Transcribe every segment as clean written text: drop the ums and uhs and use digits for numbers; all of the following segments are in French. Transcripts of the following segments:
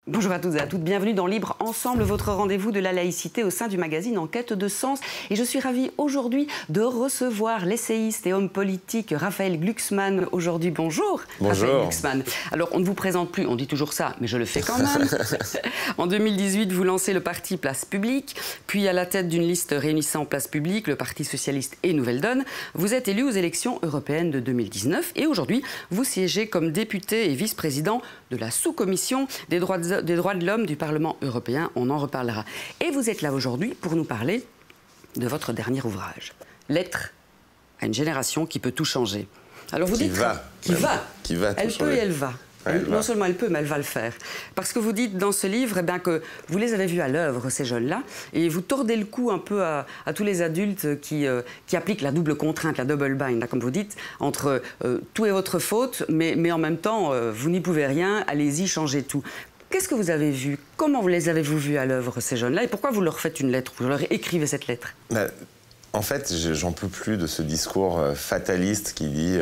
Bonjour à toutes et à toutes, bienvenue dans Libre Ensemble, votre rendez-vous de la laïcité au sein du magazine En quête de sens. Et je suis ravie aujourd'hui de recevoir l'essayiste et homme politique Raphaël Glucksmann. Aujourd'hui, bonjour. Bonjour. Raphaël Glucksmann. Alors, on ne vous présente plus, on dit toujours ça, mais je le fais quand même. En 2018, vous lancez le parti Place Publique, puis à la tête d'une liste réunissant Place Publique, le Parti Socialiste et Nouvelle Donne. Vous êtes élu aux élections européennes de 2019 et aujourd'hui, vous siégez comme député et vice-président de la sous-commission des droits de l'homme du Parlement européen. On en reparlera. Et vous êtes là aujourd'hui pour nous parler de votre dernier ouvrage, Lettre à une génération qui peut tout changer. Alors vous dites qui va tout elle changer. Peut et elle va. Non seulement elle peut, mais elle va le faire. Parce que vous dites dans ce livre que vous les avez vus à l'œuvre, ces jeunes-là, et vous tordez le cou un peu à tous les adultes qui appliquent la double contrainte, la double bind, là, comme vous dites, entre tout est votre faute, mais en même temps, vous n'y pouvez rien, allez-y, changez tout. Qu'est-ce que vous avez vu? Comment les avez-vous vus à l'œuvre, ces jeunes-là? Et pourquoi vous leur faites une lettre? Vous leur écrivez cette lettre? En fait, j'en peux plus de ce discours fataliste qui dit...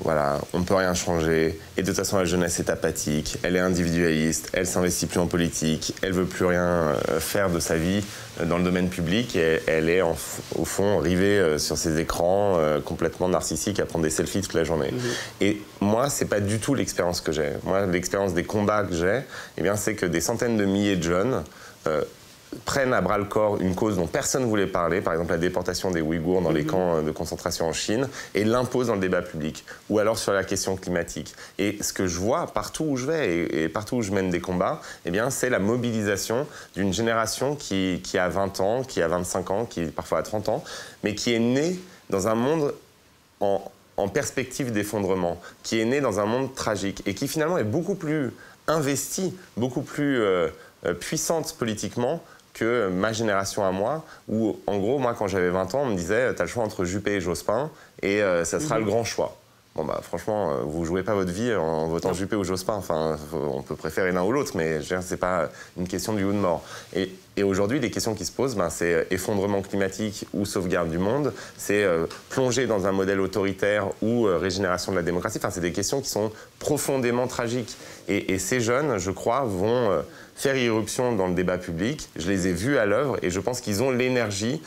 Voilà, on ne peut rien changer. Et de toute façon, la jeunesse est apathique, elle est individualiste, elle s'investit plus en politique, elle veut plus rien faire de sa vie dans le domaine public et elle est au fond rivée sur ses écrans, complètement narcissique, à prendre des selfies toute la journée. Et moi, c'est pas du tout l'expérience que j'ai. Moi, l'expérience des combats que j'ai, c'est que des centaines de milliers de jeunes prennent à bras-le-corps une cause dont personne ne voulait parler, par exemple la déportation des Ouïghours dans les camps de concentration en Chine, et l'imposent dans le débat public, ou alors sur la question climatique. Et ce que je vois partout où je vais et partout où je mène des combats, c'est la mobilisation d'une génération qui a 20 ans, qui a 25 ans, qui parfois a 30 ans, mais qui est née dans un monde en perspective d'effondrement, qui est née dans un monde tragique, et qui finalement est beaucoup plus investie, beaucoup plus puissante politiquement que ma génération à moi, où en gros, moi quand j'avais 20 ans, on me disait t'as le choix entre Juppé et Jospin, et ça sera le grand choix. Bon franchement, vous jouez pas votre vie en votant Juppé ou Jospin, enfin on peut préférer l'un ou l'autre, mais c'est pas une question de vie ou de mort. Et aujourd'hui, les questions qui se posent, c'est effondrement climatique ou sauvegarde du monde, c'est plonger dans un modèle autoritaire ou régénération de la démocratie, c'est des questions qui sont profondément tragiques. Et ces jeunes, je crois, vont faire irruption dans le débat public. Je les ai vus à l'œuvre et je pense qu'ils ont l'énergie,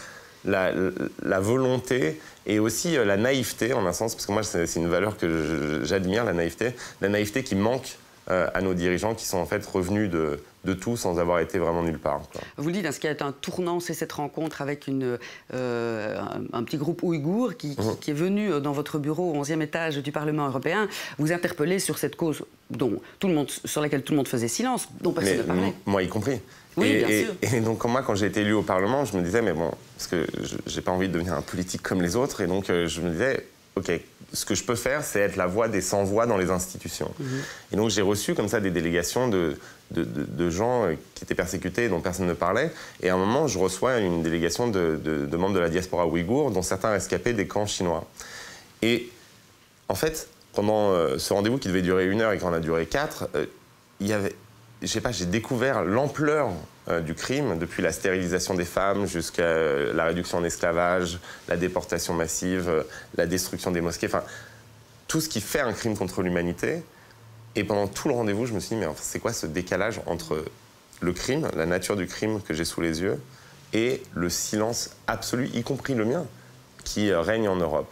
la volonté et aussi la naïveté, en un sens, parce que moi, c'est une valeur que j'admire, la naïveté qui manque à nos dirigeants qui sont en fait revenus de tout sans avoir été vraiment nulle part. Vous le dites, ce qui a été un tournant, c'est cette rencontre avec un petit groupe ouïghour qui est venu dans votre bureau au 11e étage du Parlement européen vous interpeller sur cette cause sur laquelle tout le monde faisait silence, dont personne ne parlait. Moi y compris. Oui, bien sûr. Et donc, moi, quand j'ai été élu au Parlement, je me disais, mais bon, parce que j'ai pas envie de devenir un politique comme les autres, et donc je me disais, OK, ce que je peux faire, c'est être la voix des sans-voix dans les institutions. Et donc, j'ai reçu comme ça des délégations de gens qui étaient persécutés et dont personne ne parlait. Et à un moment, je reçois une délégation de membres de la diaspora ouïghour, dont certains rescapés des camps chinois. Et en fait, pendant ce rendez-vous qui devait durer 1 heure et qui en a duré 4, il y avait... j'ai découvert l'ampleur du crime, depuis la stérilisation des femmes jusqu'à la réduction en esclavage, la déportation massive, la destruction des mosquées, tout ce qui fait un crime contre l'humanité. Et pendant tout le rendez-vous, je me suis dit, mais c'est quoi ce décalage entre le crime, la nature du crime que j'ai sous les yeux, et le silence absolu, y compris le mien, qui règne en Europe.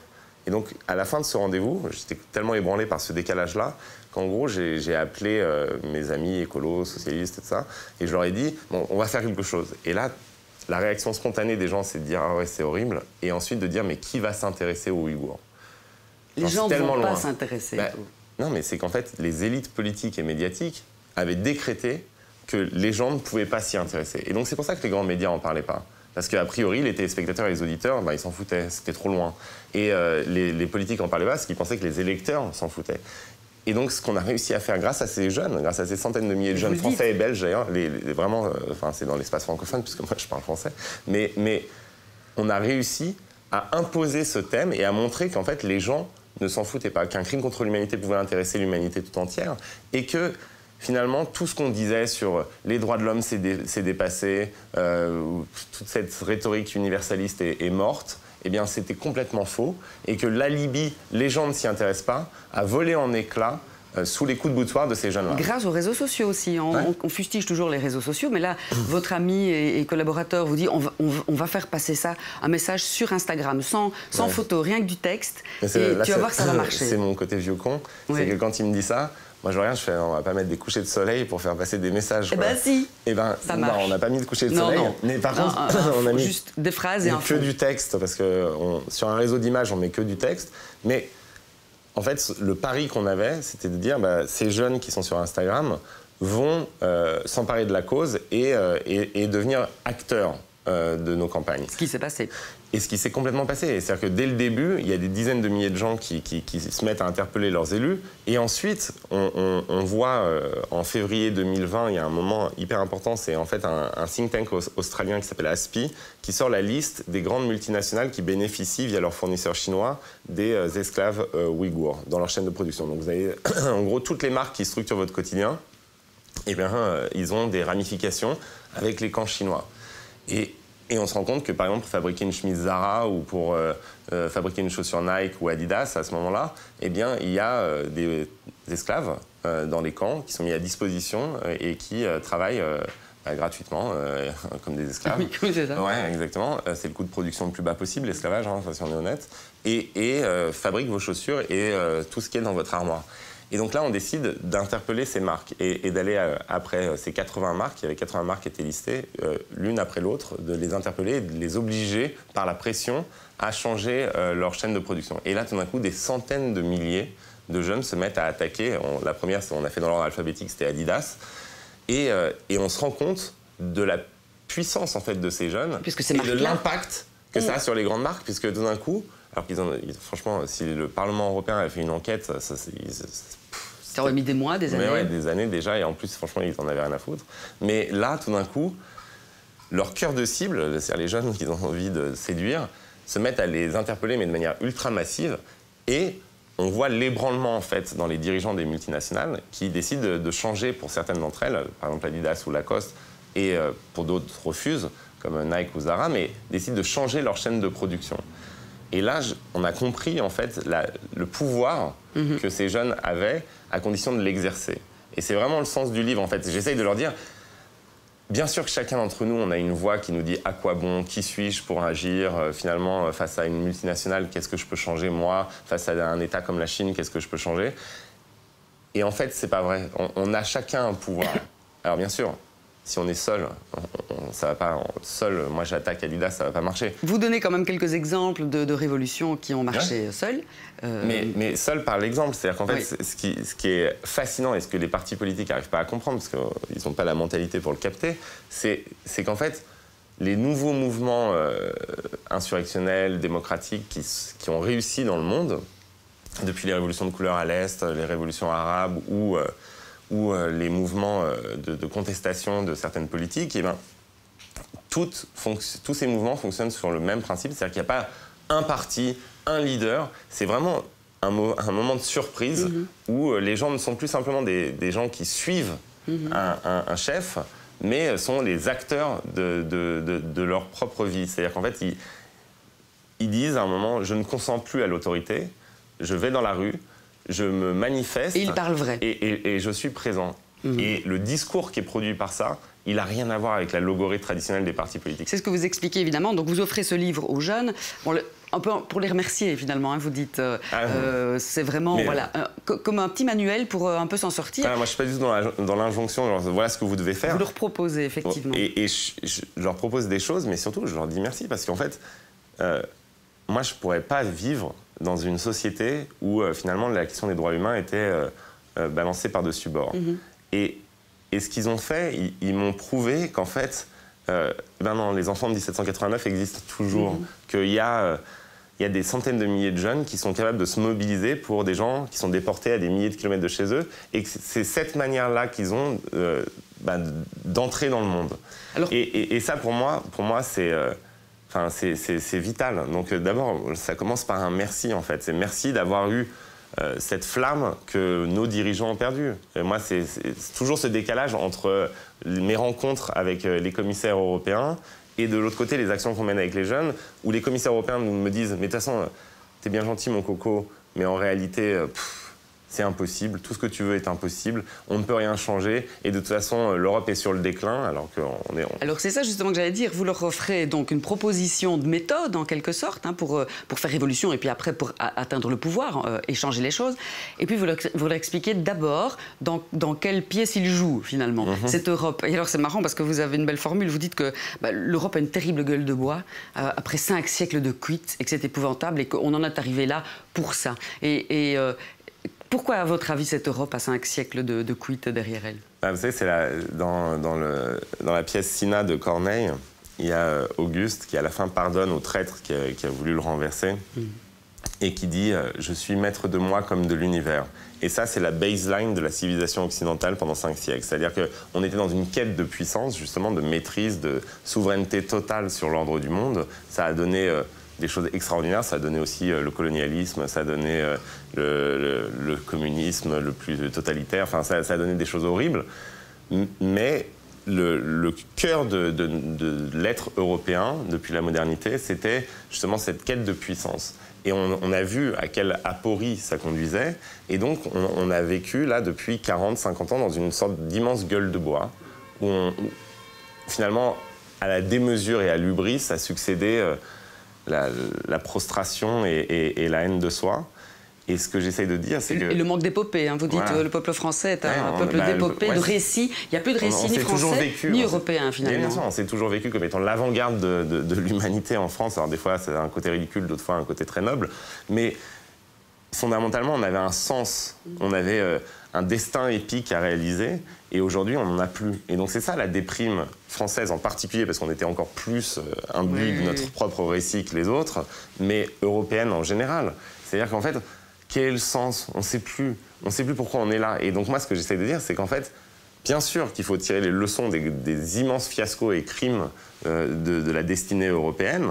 Et donc, à la fin de ce rendez-vous, j'étais tellement ébranlé par ce décalage-là qu'en gros, j'ai appelé mes amis écolos, socialistes, et tout ça, et je leur ai dit, bon, on va faire quelque chose. Et là, la réaction spontanée des gens, c'est de dire, ah ouais, c'est horrible, et ensuite de dire, mais qui va s'intéresser aux Ouïghours? Les gens ne vont pas s'intéresser. Non, mais c'est qu'en fait, les élites politiques et médiatiques avaient décrété que les gens ne pouvaient pas s'y intéresser. Et donc, c'est pour ça que les grands médias n'en parlaient pas. Parce qu'a priori, les téléspectateurs et les auditeurs, ils s'en foutaient, c'était trop loin. Et les politiques n'en parlaient pas parce qu'ils pensaient que les électeurs s'en foutaient. Et donc, ce qu'on a réussi à faire grâce à ces jeunes, grâce à ces centaines de milliers de jeunes français et belges, d'ailleurs, vraiment, c'est dans l'espace francophone, puisque moi, je parle français, mais on a réussi à imposer ce thème et à montrer qu'en fait, les gens ne s'en foutaient pas, qu'un crime contre l'humanité pouvait intéresser l'humanité tout entière, et que finalement, tout ce qu'on disait sur les droits de l'homme c'est dépassé, toute cette rhétorique universaliste est morte, eh bien, c'était complètement faux, et que l'alibi, les gens ne s'y intéressent pas, a volé en éclats sous les coups de boutoir de ces jeunes-là. Grâce aux réseaux sociaux aussi. On fustige toujours les réseaux sociaux, mais là, votre ami et collaborateur vous dit on va faire passer ça, un message sur Instagram, sans photo, rien que du texte, et tu vas voir que ça va marcher. C'est mon côté vieux con, c'est que quand il me dit ça, moi je regarde, je fais on va pas mettre des couchers de soleil pour faire passer des messages. Eh ben si, ça marche. On n'a pas mis de coucher de soleil, mais par contre on a mis juste des phrases et que du texte, parce que sur un réseau d'images on met que du texte, mais en fait, le pari qu'on avait, c'était de dire ces jeunes qui sont sur Instagram vont s'emparer de la cause et devenir acteurs de nos campagnes. Ce qui s'est passé. Et ce qui s'est complètement passé. C'est-à-dire que dès le début, il y a des dizaines de milliers de gens qui se mettent à interpeller leurs élus. Et ensuite, on voit en février 2020, il y a un moment hyper important, c'est en fait un think tank australien qui s'appelle ASPI, qui sort la liste des grandes multinationales qui bénéficient via leurs fournisseurs chinois des esclaves ouïghours dans leur chaîne de production. Donc vous avez en gros toutes les marques qui structurent votre quotidien, eh bien, ils ont des ramifications avec les camps chinois. Et on se rend compte que, par exemple, pour fabriquer une chemise Zara ou pour fabriquer une chaussure Nike ou Adidas, à ce moment-là, eh bien, il y a des esclaves dans les camps qui sont mis à disposition et qui travaillent gratuitement, comme des esclaves. Oui, c'est ça. Ouais, exactement. C'est le coût de production le plus bas possible, l'esclavage, si on est honnête. Et fabriquent vos chaussures et tout ce qui est dans votre armoire. Et donc là, on décide d'interpeller ces marques et d'aller après ces 80 marques. Il y avait 80 marques qui étaient listées, l'une après l'autre, de les interpeller et de les obliger, par la pression, à changer leur chaîne de production. Et là, tout d'un coup, des centaines de milliers de jeunes se mettent à attaquer. La première, on a fait dans l'ordre alphabétique, c'était Adidas. Et on se rend compte de la puissance, en fait, de ces jeunes et de l'impact que ça a sur les grandes marques, puisque tout d'un coup, alors franchement, si le Parlement européen avait fait une enquête, ça aurait mis des mois, des années. Mais ouais, des années déjà, et en plus, franchement, ils en avaient rien à foutre. Mais là, tout d'un coup, leur cœur de cible, c'est-à-dire les jeunes qu'ils ont envie de séduire, se mettent à les interpeller, mais de manière ultra massive, et on voit l'ébranlement, en fait, dans les dirigeants des multinationales qui décident de changer pour certaines d'entre elles, par exemple Adidas ou Lacoste, et pour d'autres refusent, comme Nike ou Zara, mais décident de changer leur chaîne de production. Et là, on a compris, en fait, le pouvoir que ces jeunes avaient à condition de l'exercer. Et c'est vraiment le sens du livre, en fait. J'essaye de leur dire, bien sûr que chacun d'entre nous, on a une voix qui nous dit à quoi bon, qui suis-je pour agir, finalement, face à une multinationale, qu'est-ce que je peux changer, moi, face à un État comme la Chine, qu'est-ce que je peux changer. Et en fait, c'est pas vrai. On a chacun un pouvoir. Alors, bien sûr, si on est seul, ça va pas. Seul, moi j'attaque Adidas, ça va pas marcher. Vous donnez quand même quelques exemples de révolutions qui ont marché seules. Mais seul par l'exemple, c'est-à-dire qu'en fait, ce qui est fascinant et ce que les partis politiques n'arrivent pas à comprendre, parce qu'ils n'ont pas la mentalité pour le capter, c'est qu'en fait, les nouveaux mouvements insurrectionnels, démocratiques qui ont réussi dans le monde, depuis les révolutions de couleur à l'Est, les révolutions arabes ou les mouvements de contestation de certaines politiques, eh bien, tous ces mouvements fonctionnent sur le même principe, c'est-à-dire qu'il n'y a pas un parti, un leader, c'est vraiment un moment de surprise où les gens ne sont plus simplement des gens qui suivent un chef, mais sont les acteurs de leur propre vie. C'est-à-dire qu'en fait, ils disent à un moment, je ne consens plus à l'autorité, je vais dans la rue, je me manifeste. Et il parle vrai. Et je suis présent. Et le discours qui est produit par ça, il n'a rien à voir avec la logorée traditionnelle des partis politiques. C'est ce que vous expliquez évidemment. Donc vous offrez ce livre aux jeunes, un peu pour les remercier finalement. Vous dites, c'est vraiment comme un petit manuel pour un peu s'en sortir. Moi je ne suis pas du tout dans l'injonction, voilà ce que vous devez faire. Vous leur proposez effectivement. Et je leur propose des choses, mais surtout je leur dis merci parce qu'en fait, moi je ne pourrais pas vivre dans une société où finalement la question des droits humains était balancée par-dessus bord. Et ce qu'ils ont fait, ils m'ont prouvé qu'en fait, non, les enfants de 1789 existent toujours, qu'il y a des centaines de milliers de jeunes qui sont capables de se mobiliser pour des gens qui sont déportés à des milliers de kilomètres de chez eux, et que c'est cette manière-là qu'ils ont d'entrer dans le monde. Alors, et ça, pour moi c'est... c'est vital. Donc d'abord, ça commence par un merci, en fait. C'est merci d'avoir eu cette flamme que nos dirigeants ont perdue. Et moi, c'est toujours ce décalage entre mes rencontres avec les commissaires européens et de l'autre côté, les actions qu'on mène avec les jeunes, où les commissaires européens me disent « Mais de toute façon, t'es bien gentil, mon coco, mais en réalité, c'est impossible, tout ce que tu veux est impossible, on ne peut rien changer, et de toute façon, l'Europe est sur le déclin, alors qu'on est... Alors c'est ça justement que j'allais dire, vous leur offrez donc une proposition de méthode, en quelque sorte, hein, pour faire révolution, et puis après pour atteindre le pouvoir, et changer les choses, et puis vous leur expliquez d'abord dans quelle pièce ils jouent, finalement, cette Europe. Et alors c'est marrant, parce que vous avez une belle formule, vous dites que l'Europe a une terrible gueule de bois, après 5 siècles de cuite, et que c'est épouvantable, et qu'on en est arrivé là pour ça. Pourquoi, à votre avis, cette Europe a 5 siècles de cuite derrière elle? Vous savez, c'est dans la pièce Cinna de Corneille, il y a Auguste qui, à la fin, pardonne au traître qui a voulu le renverser et qui dit « Je suis maître de moi comme de l'univers ». Et ça, c'est la baseline de la civilisation occidentale pendant 5 siècles. C'est-à-dire qu'on était dans une quête de puissance, justement, de maîtrise, de souveraineté totale sur l'ordre du monde. Ça a donné... des choses extraordinaires, ça a donné aussi le colonialisme, ça a donné le communisme le plus totalitaire, enfin ça a donné des choses horribles. Mais le cœur de l'être européen, depuis la modernité, c'était justement cette quête de puissance. Et on a vu à quelle aporie ça conduisait, et donc on a vécu là depuis 40-50 ans dans une sorte d'immense gueule de bois, où finalement à la démesure et à l'hubris a succédé la prostration et la haine de soi. Et ce que j'essaye de dire, c'est que... Et le manque d'épopée, hein. Vous dites que le peuple français est un peuple d'épopée, de récits. Il n'y a plus de récits ni français, ni européens, finalement. Bien sûr, on s'est toujours vécu comme étant l'avant-garde de l'humanité en France. Alors des fois, c'est un côté ridicule, d'autres fois, un côté très noble. Mais fondamentalement, on avait un sens, on avait un destin épique à réaliser. Et aujourd'hui, on n'en a plus. Et donc c'est ça la déprime française en particulier, parce qu'on était encore plus imbu de notre propre récit que les autres, mais européenne en général. C'est-à-dire qu'en fait, quel est le sens? On ne sait plus. On ne sait plus pourquoi on est là. Et donc moi, ce que j'essaie de dire, c'est qu'en fait, bien sûr qu'il faut tirer les leçons des immenses fiascos et crimes de la destinée européenne,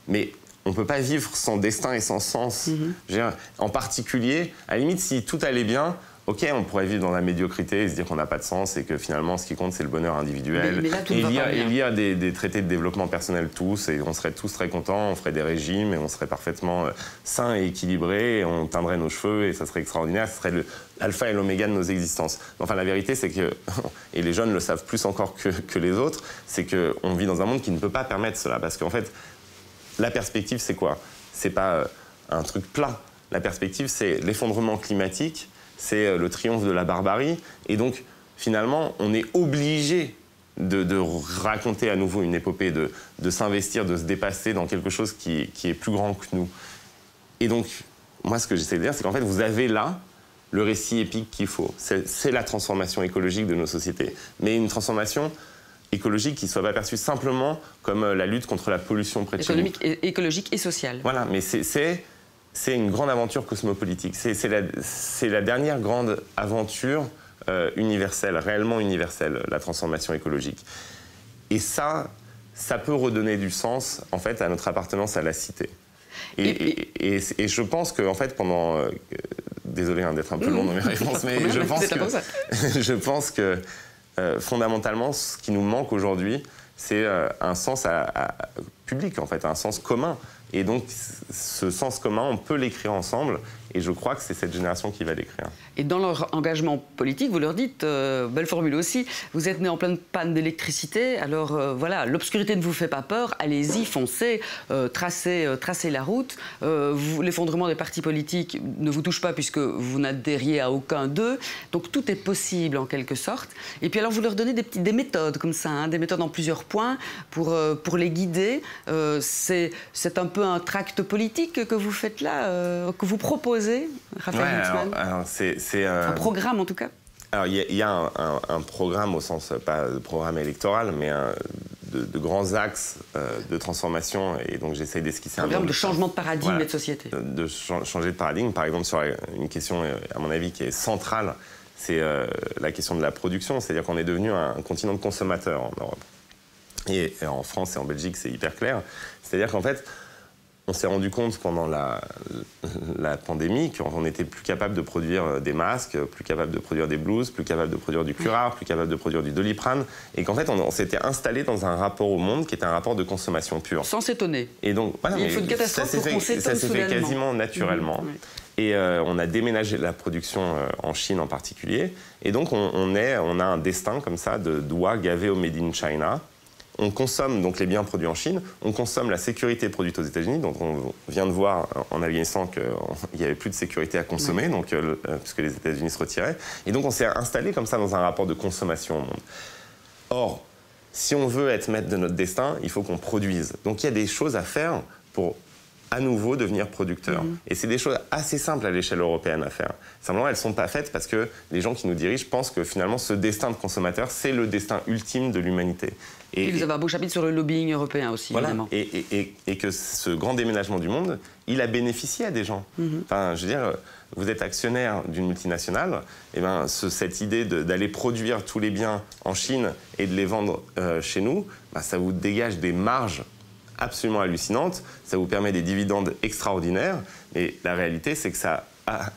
mais on ne peut pas vivre sans destin et sans sens. En particulier, à la limite, si tout allait bien, ok, on pourrait vivre dans la médiocrité et se dire qu'on n'a pas de sens et que finalement, ce qui compte, c'est le bonheur individuel. Mais là, tout va pas bien. Il y a des traités de développement personnel tous, et on serait tous très contents, on ferait des régimes et on serait parfaitement sains et équilibrés, et on teindrait nos cheveux et ça serait extraordinaire, ce serait l'alpha et l'oméga de nos existences. Enfin, la vérité, c'est que, et les jeunes le savent plus encore que les autres, c'est qu'on vit dans un monde qui ne peut pas permettre cela. Parce qu'en fait, la perspective, c'est quoi? C'est pas un truc plat. La perspective, c'est l'effondrement climatique, c'est le triomphe de la barbarie. Et donc, finalement, on est obligé de raconter à nouveau une épopée, de s'investir, de se dépasser dans quelque chose qui est plus grand que nous. Et donc, moi, ce que j'essaie de dire, c'est qu'en fait, vous avez là le récit épique qu'il faut. C'est la transformation écologique de nos sociétés. Mais une transformation écologique qui ne soit pas perçue simplement comme la lutte contre la pollution près de chez nous. Écologique et sociale. Voilà, mais c'est une grande aventure cosmopolitique. C'est la dernière grande aventure universelle, réellement universelle, la transformation écologique. Et ça peut redonner du sens, en fait, à notre appartenance à la cité. Et je pense qu'en fait, pendant... désolé d'être un peu long dans mes réponses, mais je pense que fondamentalement, ce qui nous manque aujourd'hui, c'est un sens public, en fait, un sens commun. Et donc, ce sens commun, on peut l'écrire ensemble. Et je crois que c'est cette génération qui va l'écrire. Et dans leur engagement politique, vous leur dites, belle formule aussi, vous êtes né en pleine panne d'électricité, alors voilà, l'obscurité ne vous fait pas peur, allez-y, foncez, tracez la route. L'effondrement des partis politiques ne vous touche pas puisque vous n'adhériez à aucun d'eux. Donc tout est possible en quelque sorte. Et puis alors vous leur donnez des méthodes comme ça, hein, des méthodes en plusieurs points pour les guider. C'est un peu un tract politique que vous faites là, que vous proposez. Raphaël alors c'est un programme en tout cas. Alors il y a un programme au sens pas de programme électoral, mais de grands axes de transformation, et donc j'essaie d'esquisser un programme de changement de paradigme et de société. De changer de paradigme, par exemple sur une question à mon avis qui est centrale, c'est la question de la production, c'est-à-dire qu'on est devenu un continent de consommateurs en Europe. Et en France et en Belgique, c'est hyper clair. C'est-à-dire qu'en fait, on s'est rendu compte pendant la pandémie qu'on n'était plus capable de produire des masques, plus capable de produire des blouses, plus capable de produire du curare, plus capable de produire du Doliprane, et qu'en fait on s'était installé dans un rapport au monde qui était un rapport de consommation pure. Sans s'étonner. Et donc, voilà, il faut une catastrophe pour qu'on s'étonne soudainement. Ça s'est fait quasiment naturellement. Et on a déménagé la production en Chine en particulier. Et donc, on a un destin comme ça de doigts gavés au Made in China. On consomme donc les biens produits en Chine, on consomme la sécurité produite aux États-Unis. Donc on vient de voir en Afghanistan qu'il n'y avait plus de sécurité à consommer, donc, puisque les États-Unis se retiraient. Et donc on s'est installé comme ça dans un rapport de consommation au monde. Or, si on veut être maître de notre destin, il faut qu'on produise. Donc il y a des choses à faire pour à nouveau devenir producteur. Et c'est des choses assez simples à l'échelle européenne à faire. Simplement, elles ne sont pas faites parce que les gens qui nous dirigent pensent que finalement, ce destin de consommateur, c'est le destin ultime de l'humanité. Et vous avez un beau chapitre sur le lobbying européen aussi, voilà. évidemment. Et que ce grand déménagement du monde, il a bénéficié à des gens. Enfin, je veux dire, vous êtes actionnaire d'une multinationale, et ben, cette idée d'aller produire tous les biens en Chine et de les vendre chez nous, ben, ça vous dégage des marges absolument hallucinante, ça vous permet des dividendes extraordinaires, mais la réalité c'est que ça a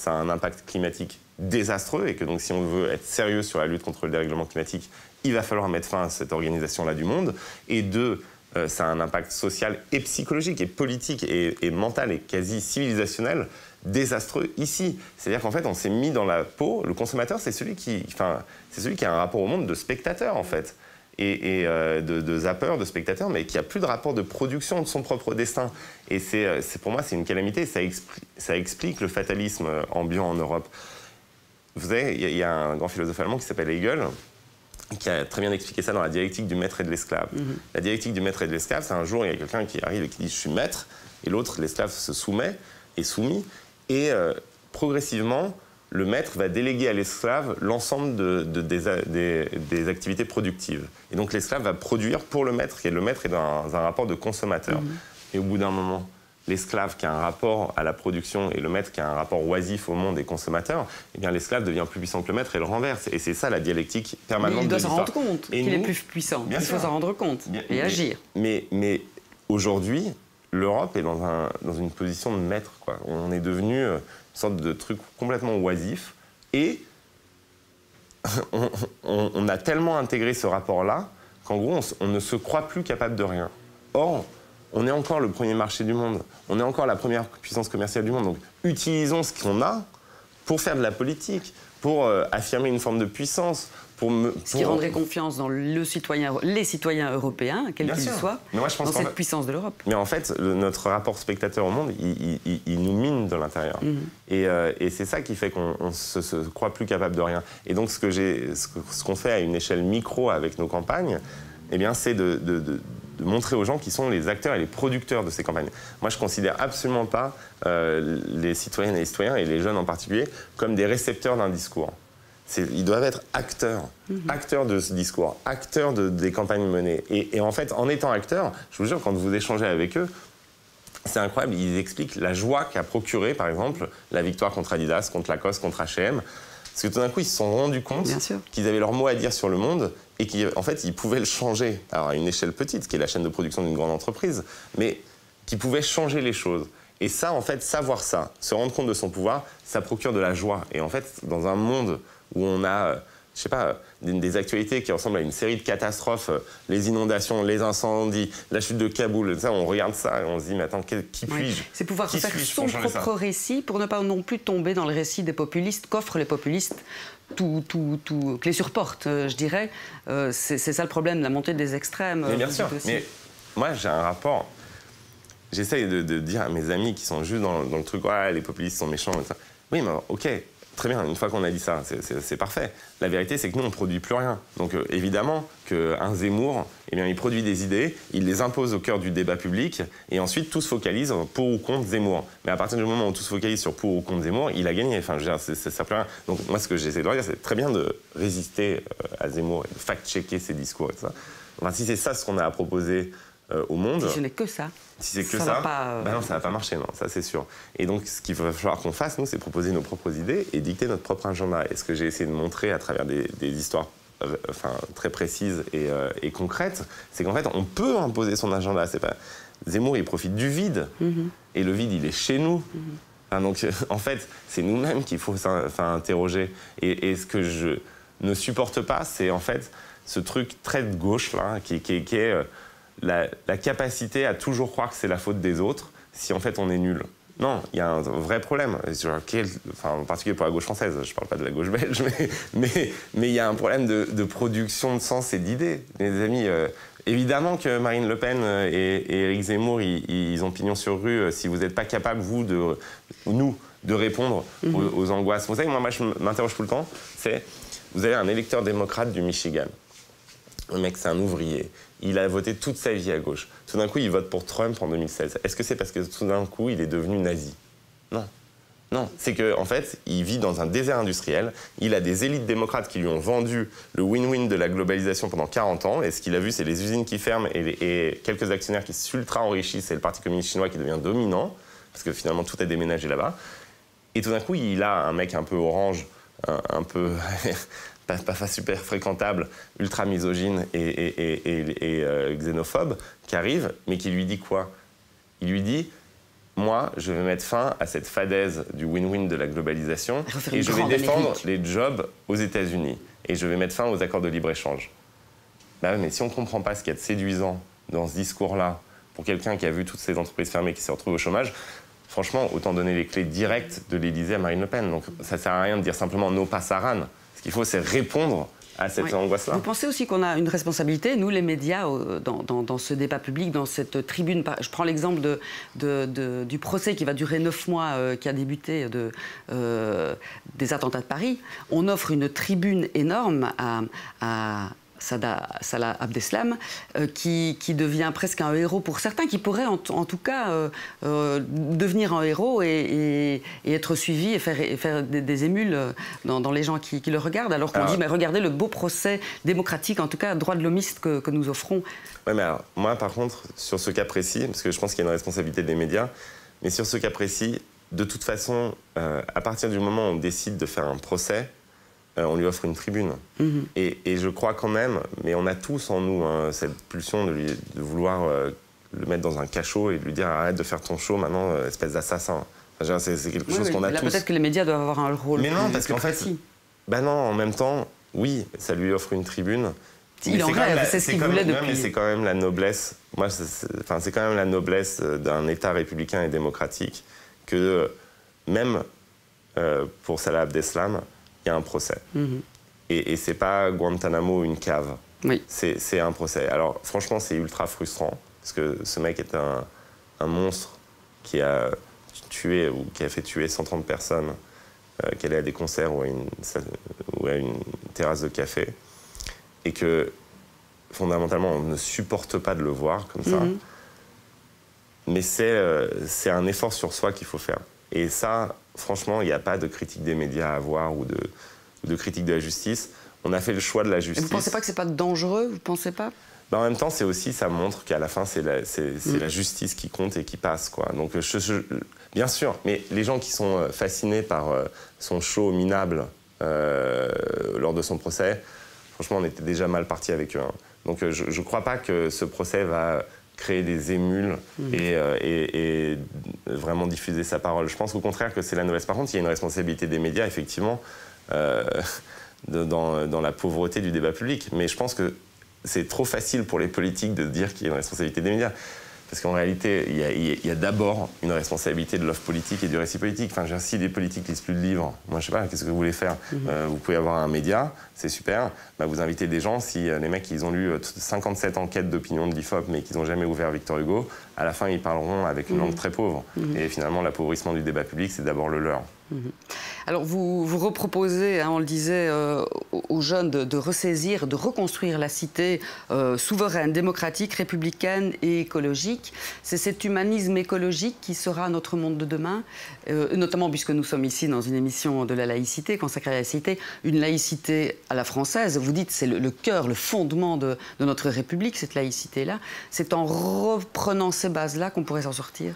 un impact climatique désastreux et que donc si on veut être sérieux sur la lutte contre le dérèglement climatique, il va falloir mettre fin à cette organisation-là du monde, et deux, ça a un impact social et psychologique et politique et mental et quasi civilisationnel désastreux ici. C'est-à-dire qu'en fait on s'est mis dans la peau, le consommateur c'est celui qui a un rapport au monde de spectateur en fait. Et de zappeurs, de spectateurs, mais qui a plus de rapport de production de son propre destin. Et pour moi, c'est une calamité. Ça explique le fatalisme ambiant en Europe. Vous savez, il y a un grand philosophe allemand qui s'appelle Hegel, qui a très bien expliqué ça dans la dialectique du maître et de l'esclave. La dialectique du maître et de l'esclave, c'est un jour, il y a quelqu'un qui arrive et qui dit « je suis maître », et l'autre, l'esclave, se soumet, est soumis, et progressivement, le maître va déléguer à l'esclave l'ensemble des activités productives. Et donc l'esclave va produire pour le maître, et le maître est dans un rapport de consommateur. Et au bout d'un moment, l'esclave qui a un rapport à la production et le maître qui a un rapport oisif au monde et consommateur, eh bien l'esclave devient plus puissant que le maître et le renverse. Et c'est ça la dialectique permanente de l'histoire. Mais il doit s'en rendre compte qu'il est plus puissant. Il faut s'en rendre compte et agir. Mais aujourd'hui, l'Europe est dans une position de maître, quoi. On est devenu une sorte de truc complètement oisif et on a tellement intégré ce rapport-là qu'en gros, on ne se croit plus capable de rien. Or, on est encore le premier marché du monde. On est encore la première puissance commerciale du monde. Donc, utilisons ce qu'on a pour faire de la politique, pour affirmer une forme de puissance. Ce qui rendrait confiance dans les citoyens européens, quels qu'ils soient, dans cette puissance de l'Europe. Mais en fait, notre rapport spectateur au monde, il nous mine de l'intérieur. Et c'est ça qui fait qu'on ne se croit plus capable de rien. Et donc, ce qu'on fait à une échelle micro avec nos campagnes, eh bien, c'est de montrer aux gens qui sont les acteurs et les producteurs de ces campagnes. Moi, je ne considère absolument pas les citoyennes et les citoyens, et les jeunes en particulier, comme des récepteurs d'un discours. Ils doivent être acteurs, acteurs de ce discours, acteurs des campagnes menées. Et en fait, en étant acteurs, je vous jure, quand vous échangez avec eux, c'est incroyable, ils expliquent la joie qu'a procuré, par exemple, la victoire contre Adidas, contre Lacoste, contre H&M. Parce que tout d'un coup, ils se sont rendus compte qu'ils avaient leur mot à dire sur le monde et qu'en fait, ils pouvaient le changer. Alors, à une échelle petite, qui est la chaîne de production d'une grande entreprise, mais qu'ils pouvaient changer les choses. Et ça, en fait, savoir ça, se rendre compte de son pouvoir, ça procure de la joie. Et en fait, dans un monde où on a, je sais pas, des actualités qui ressemblent à une série de catastrophes, les inondations, les incendies, la chute de Kaboul, ça, on regarde ça et on se dit, mais attends, qui puis-je ? C'est pouvoir se faire son propre récit pour ne pas non plus tomber dans le récit des populistes qu'offrent les populistes, que les surportent, je dirais. C'est ça le problème, la montée des extrêmes. Mais bien sûr, mais moi j'ai un rapport. J'essaye de dire à mes amis qui sont juste dans le truc, ouais, les populistes sont méchants, et ça. Oui, mais ok. Très bien, une fois qu'on a dit ça, c'est parfait. La vérité, c'est que nous, on ne produit plus rien. Donc, évidemment, qu'un Zemmour, eh bien, il produit des idées, il les impose au cœur du débat public, et ensuite, tout se focalise pour ou contre Zemmour. Mais à partir du moment où tout se focalise sur pour ou contre Zemmour, il a gagné. Enfin, je veux dire, ça peut rien. Donc, moi, ce que j'essaie de dire, c'est très bien de résister à Zemmour et de fact-checker ses discours et tout ça. Enfin, si c'est ça ce qu'on a à proposer au monde... Si ce n'est que ça. Si c'est que ça, non, ça va pas marcher, non, ça c'est sûr. Et donc, ce qu'il va falloir qu'on fasse, nous, c'est proposer nos propres idées et dicter notre propre agenda. Et ce que j'ai essayé de montrer à travers des histoires très précises et concrètes, c'est qu'en fait, on peut imposer son agenda. C'est pas... Zemmour, il profite du vide. Et le vide, il est chez nous. Enfin, donc, en fait, c'est nous-mêmes qu'il faut interroger. Et ce que je ne supporte pas, c'est en fait ce truc très de gauche, là, qui est... La capacité à toujours croire que c'est la faute des autres si en fait on est nul. Non, il y a un vrai problème. En particulier pour la gauche française, je ne parle pas de la gauche belge, mais il y a un problème de production de sens et d'idées. Les amis, évidemment que Marine Le Pen et Éric Zemmour, ils ont pignon sur rue si vous n'êtes pas capable, nous, de répondre aux angoisses. Vous savez, moi je m'interroge tout le temps, vous avez un électeur démocrate du Michigan. Le mec, c'est un ouvrier. Il a voté toute sa vie à gauche. Tout d'un coup, il vote pour Trump en 2016. Est-ce que c'est parce que tout d'un coup, il est devenu nazi? Non. Non, c'est qu'en fait, il vit dans un désert industriel. Il a des élites démocrates qui lui ont vendu le win-win de la globalisation pendant 40 ans. Et ce qu'il a vu, c'est les usines qui ferment et quelques actionnaires qui s'ultra enrichissent. Et le Parti communiste chinois qui devient dominant, parce que finalement, tout est déménagé là-bas. Et tout d'un coup, il a un mec un peu orange, un peu... pas super fréquentable, ultra misogyne et xénophobe, qui arrive, mais qui lui dit quoi? Il lui dit, moi, je vais mettre fin à cette fadaise du win-win de la globalisation et je vais défendre les jobs aux États-Unis. Et je vais mettre fin aux accords de libre-échange. Bah, mais si on ne comprend pas ce qu'il y a de séduisant dans ce discours-là, pour quelqu'un qui a vu toutes ces entreprises fermées, qui s'est retrouvé au chômage, franchement, autant donner les clés directes de l'Élysée à Marine Le Pen. Donc ça ne sert à rien de dire simplement « no passaran ». Ce qu'il faut, c'est répondre à cette angoisse-là. Vous pensez aussi qu'on a une responsabilité, nous les médias, dans ce débat public, dans cette tribune. Je prends l'exemple du procès qui va durer 9 mois, qui a débuté des attentats de Paris. On offre une tribune énorme à Salah Abdeslam, qui devient presque un héros pour certains, qui pourrait en tout cas devenir un héros et être suivi et faire des émules dans les gens qui le regardent, alors qu'on dit mais regardez le beau procès démocratique, en tout cas droit de l'homiste que nous offrons. Oui, mais alors, moi par contre, sur ce cas précis, parce que je pense qu'il y a une responsabilité des médias, mais sur ce cas précis, de toute façon, à partir du moment où on décide de faire un procès, on lui offre une tribune. Et je crois quand même, mais on a tous en nous cette pulsion de vouloir le mettre dans un cachot et de lui dire arrête de faire ton show maintenant, espèce d'assassin. Enfin, c'est quelque chose qu'on a tous. Peut-être que les médias doivent avoir un rôle. Mais non, parce qu'en fait, non, en même temps, oui, ça lui offre une tribune. Il en rêve, c'est ce qu'il voulait depuis. Mais c'est quand même la noblesse. Moi, c'est quand même la noblesse d'un État républicain et démocratique que même pour Salah Abdeslam, il y a un procès. Et c'est pas Guantanamo, une cave. Oui. C'est un procès. Alors, franchement, c'est ultra frustrant, parce que ce mec est un monstre qui a tué, ou qui a fait tuer 130 personnes, qui allait à des concerts ou à une terrasse de café, et que, fondamentalement, on ne supporte pas de le voir comme ça. Mais c'est un effort sur soi qu'il faut faire. Et ça, franchement, il n'y a pas de critique des médias à avoir ou de critique de la justice. On a fait le choix de la justice. Et vous ne pensez pas que ce n'est pas dangereux? Vous ne pensez pas? En même temps, ça montre qu'à la fin, c'est la justice qui compte et qui passe, quoi. Donc, bien sûr, mais les gens qui sont fascinés par son show minable lors de son procès, franchement, on était déjà mal partis avec eux. Donc, je ne crois pas que ce procès va créer des émules et vraiment diffuser sa parole. Je pense au contraire que c'est la noblesse. Par contre, il y a une responsabilité des médias, effectivement, dans la pauvreté du débat public. Mais je pense que c'est trop facile pour les politiques de dire qu'il y a une responsabilité des médias. Parce qu'en réalité, il y a d'abord une responsabilité de l'offre politique et du récit politique. Enfin, si les politiques lisent plus de livres, moi je sais pas, qu'est-ce que vous voulez faire? Vous pouvez avoir un média, c'est super. Vous invitez des gens, si les mecs ils ont lu 57 enquêtes d'opinion de l'IFOP mais qu'ils n'ont jamais ouvert Victor Hugo, à la fin ils parleront avec une langue très pauvre. Et finalement, l'appauvrissement du débat public, c'est d'abord le leur. Alors vous reproposez, on le disait, aux jeunes de ressaisir, de reconstruire la cité souveraine, démocratique, républicaine et écologique. C'est cet humanisme écologique qui sera notre monde de demain, notamment puisque nous sommes ici dans une émission de la laïcité, consacrée à la laïcité, une laïcité à la française. Vous dites c'est le cœur, le fondement de notre République, cette laïcité-là. C'est en reprenant ces bases-là qu'on pourrait s'en sortir.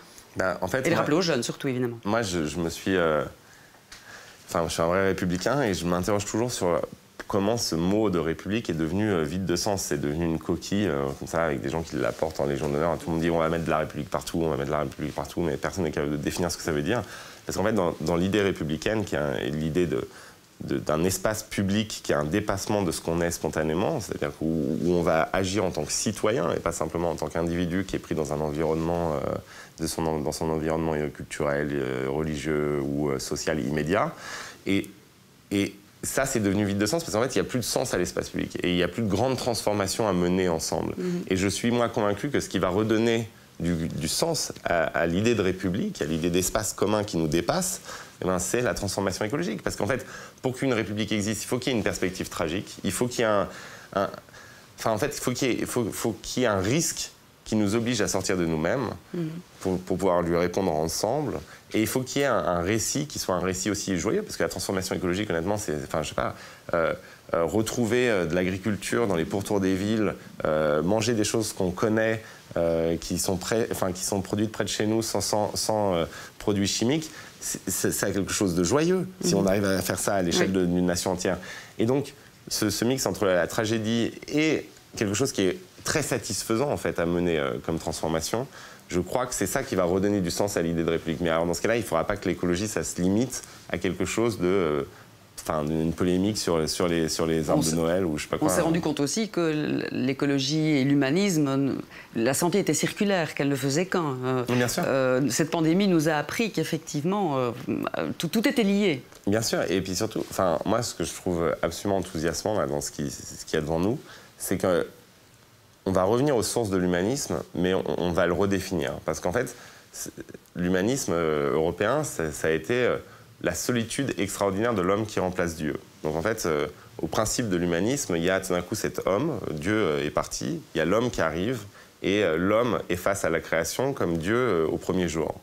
En fait, et les rappeler aux jeunes, surtout, évidemment. Moi, je me suis... je suis un vrai républicain et je m'interroge toujours sur comment ce mot de république est devenu vide de sens. C'est devenu une coquille, comme ça, avec des gens qui la portent en Légion d'honneur. Tout le monde dit on va mettre de la république partout, on va mettre de la république partout, mais personne n'est capable de définir ce que ça veut dire. Parce qu'en fait, dans l'idée républicaine, qui est l'idée d'un espace public qui est un dépassement de ce qu'on est spontanément, c'est-à-dire où on va agir en tant que citoyen et pas simplement en tant qu'individu qui est pris dans un environnement, dans son environnement culturel, religieux ou social immédiat. Et ça, c'est devenu vide de sens parce qu'en fait, il n'y a plus de sens à l'espace public et il n'y a plus de grandes transformations à mener ensemble. Et je suis, moi, convaincu que ce qui va redonner du sens à l'idée de république, à l'idée d'espace commun qui nous dépasse, eh ben, c'est la transformation écologique. Parce qu'en fait, pour qu'une république existe, il faut qu'il y ait une perspective tragique, il faut qu'il y ait il faut qu'il y ait un risque qui nous oblige à sortir de nous-mêmes pour pouvoir lui répondre ensemble. Et il faut qu'il y ait un récit qui soit un récit aussi joyeux, parce que la transformation écologique, honnêtement, c'est, enfin, je sais pas, retrouver de l'agriculture dans les pourtours des villes, manger des choses qu'on connaît, qui sont produites près de chez nous sans produits chimiques, c'est quelque chose de joyeux, si on arrive à faire ça à l'échelle d'une nation entière. Et donc, ce mix entre la tragédie et quelque chose qui est très satisfaisant, en fait, à mener comme transformation, je crois que c'est ça qui va redonner du sens à l'idée de République. Mais alors, dans ce cas-là, il ne faudra pas que l'écologie, ça se limite à quelque chose de... d'une polémique sur les arbres de Noël ou je sais pas quoi. On s'est rendu compte aussi que l'écologie et l'humanisme, la santé était circulaire, qu'elle ne faisait qu'un. Bien sûr. Cette pandémie nous a appris qu'effectivement, tout était lié. Bien sûr. Et puis surtout, moi, ce que je trouve absolument enthousiasmant là, dans ce qu'il y a devant nous, c'est que on va revenir aux sources de l'humanisme, mais on va le redéfinir. Parce qu'en fait, l'humanisme européen, ça a été la solitude extraordinaire de l'homme qui remplace Dieu. Donc en fait, au principe de l'humanisme, il y a tout d'un coup cet homme, Dieu est parti, il y a l'homme qui arrive, et l'homme est face à la création comme Dieu au premier jour.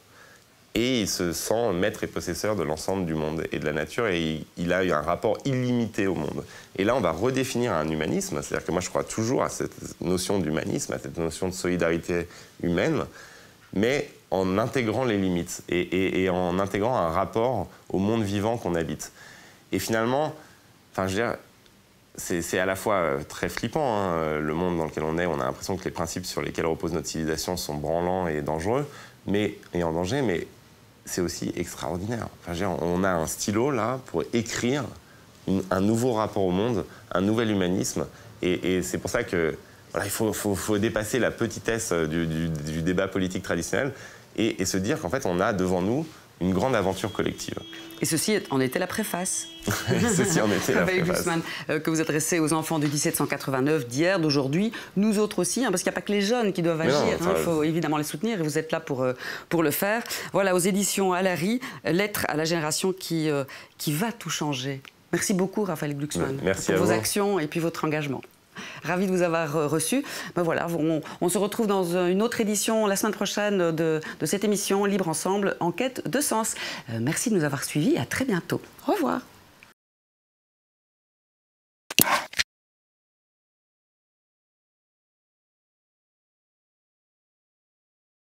Et il se sent maître et possesseur de l'ensemble du monde et de la nature, et il a eu un rapport illimité au monde. Et là, on va redéfinir un humanisme, c'est-à-dire que moi, je crois toujours à cette notion d'humanisme, à cette notion de solidarité humaine, mais en intégrant les limites et en intégrant un rapport au monde vivant qu'on habite. Et finalement, je veux dire, c'est à la fois très flippant, hein, le monde dans lequel on est. On a l'impression que les principes sur lesquels repose notre civilisation sont branlants et dangereux, et en danger, mais c'est aussi extraordinaire. Enfin, je veux dire, on a un stylo là pour écrire un nouveau rapport au monde, un nouvel humanisme, et c'est pour ça que voilà, il faut dépasser la petitesse du débat politique traditionnel et se dire qu'en fait, on a devant nous une grande aventure collective. Et ceci en était la préface. Ceci en était la Raphaël préface. Glucksmann, que vous adressez aux enfants de 1789, d'hier, d'aujourd'hui, nous autres aussi, hein, parce qu'il n'y a pas que les jeunes qui doivent agir, il faut évidemment les soutenir, et vous êtes là pour le faire. Voilà, aux éditions Alary, Lettre à la génération qui va tout changer. Merci beaucoup, Raphaël Glucksmann, Merci pour à vos vous. actions et puis votre engagement. Ravi de vous avoir reçu. Ben voilà, on se retrouve dans une autre édition la semaine prochaine de cette émission Libre Ensemble, en quête de sens. Merci de nous avoir suivis et à très bientôt. Au revoir.